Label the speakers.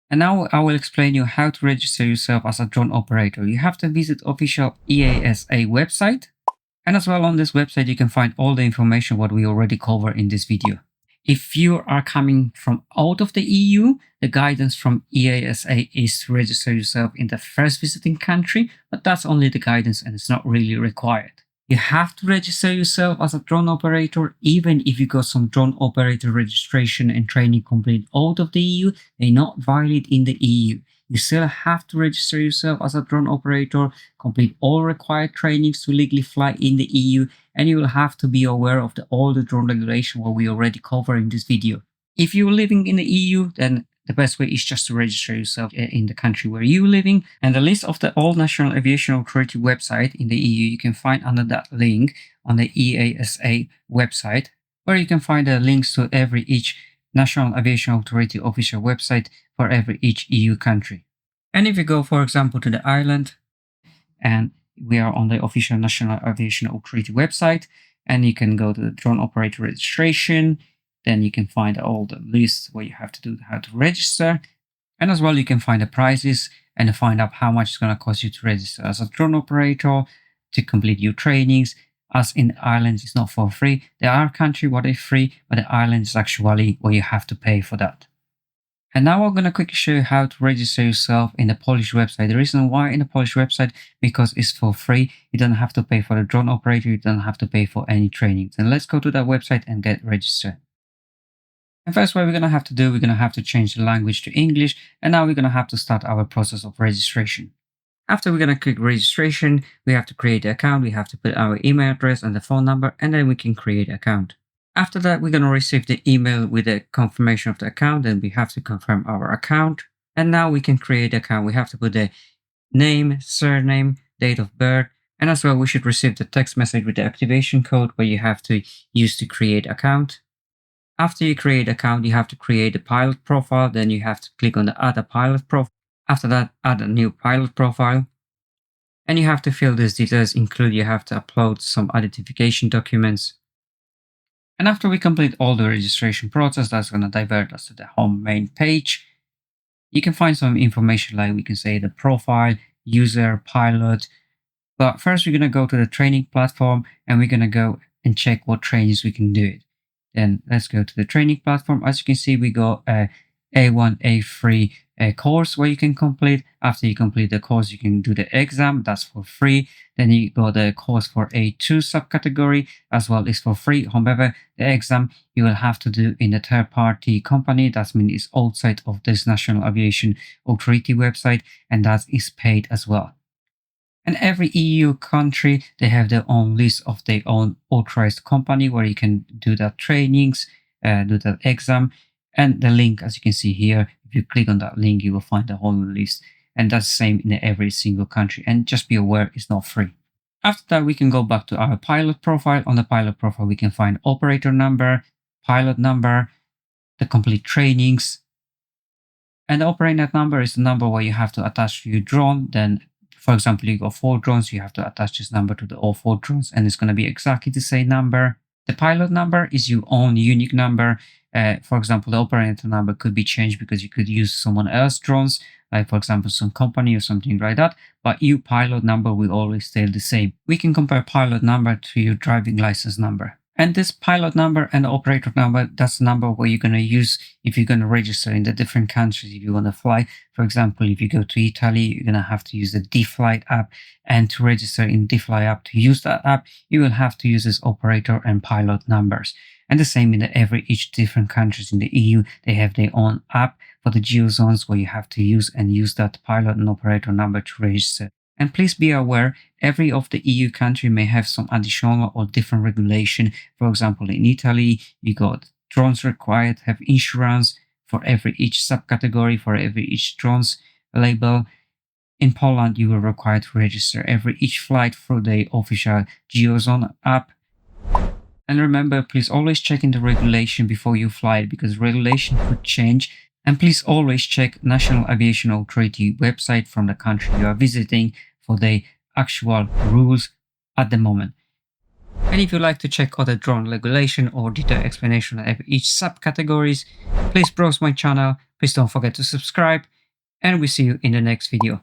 Speaker 1: And now I will explain you how to register yourself as a drone operator. You have to visit official EASA website. And as well on this website, you can find all the information what we already covered in this video. If you are coming from out of the EU, the guidance from EASA is to register yourself in the first visiting country, but that's only the guidance and it's not really required. You have to register yourself as a drone operator, even if you got some drone operator registration and training complete out of the EU, they're not valid in the EU. You still have to register yourself as a drone operator, complete all required trainings to legally fly in the EU, and you will have to be aware of all the drone regulation what we already covered in this video. If you're living in the EU, then the best way is just to register yourself in the country where you're living. And the list of the all National Aviation Authority website in the EU you can find under that link on the EASA website, where you can find the links to each National Aviation Authority official website for each EU country. And if you go, for example, to the Ireland, and we are on the official National Aviation Authority website, and you can go to the drone operator registration. Then you can find all the lists what you have to do, how to register. And as well, you can find the prices and find out how much it's going to cost you to register as a drone operator, to complete your trainings. As in Ireland, it's not for free. There are countries where they're free, but the island is actually where you have to pay for that. And now I'm going to quickly show you how to register yourself in the Polish website. The reason why in the Polish website, because it's for free. You don't have to pay for the drone operator. You don't have to pay for any trainings. And let's go to that website and get registered. And first what we're going to have to do, we're going to have to change the language to English. And now we're going to have to start our process of registration. After we're going to click registration, we have to create an account. We have to put our email address and the phone number, and then we can create an account. After that, we're going to receive the email with the confirmation of the account, and we have to confirm our account. And now we can create an account. We have to put the name, surname, date of birth, and as well, we should receive the text message with the activation code where you have to use to create account. After you create account, you have to create a pilot profile. Then you have to click on the add a pilot profile. After that, add a new pilot profile. And you have to fill these details, include you have to upload some identification documents. And after we complete all the registration process, that's going to divert us to the home main page. You can find some information like we can say the profile, user, pilot. But first we're going to go to the training platform and we're going to go and check what trainings we can do it. Then let's go to the training platform. As you can see, we got a A1, A3 course where you can complete. After you complete the course, you can do the exam. That's for free. Then you got the course for A2 subcategory as well is for free. However, the exam you will have to do in a third-party company. That means it's outside of this National Aviation Authority website, and that is paid as well. And every EU country, they have their own list of their own authorized company where you can do that trainings, do that exam. And the link, as you can see here, if you click on that link, you will find the whole list. And that's the same in every single country. And just be aware, it's not free. After that, we can go back to our pilot profile. On the pilot profile, we can find operator number, pilot number, the complete trainings. And the operator number is the number where you have to attach to your drone. Then, for example, you got 4 drones, you have to attach this number to all 4 drones, and it's going to be exactly the same number. The pilot number is your own unique number. For example, the operator number could be changed because you could use someone else's drones, like for example, some company or something like that. But your pilot number will always stay the same. We can compare pilot number to your driving license number. And this pilot number and the operator number, that's the number where you're going to use if you're going to register in the different countries if you want to fly. For example, if you go to Italy, you're going to have to use the D-Flight app. And to register in D-Flight app, to use that app, you will have to use this operator and pilot numbers. And the same in each different countries in the EU, they have their own app for the geozones where you have to use that pilot and operator number to register. And please be aware, every of the EU country may have some additional or different regulation. For example, in Italy, you got drones required to have insurance for each subcategory, for each drones label. In Poland, you will require to register each flight through the official GeoZone app. And remember, please always check in the regulation before you fly because regulation could change. And please always check National Aviation Authority website from the country you are visiting for the actual rules at the moment. And if you'd like to check other drone regulation or detailed explanation of each subcategories, please browse my channel. Please don't forget to subscribe. and we see you in the next video.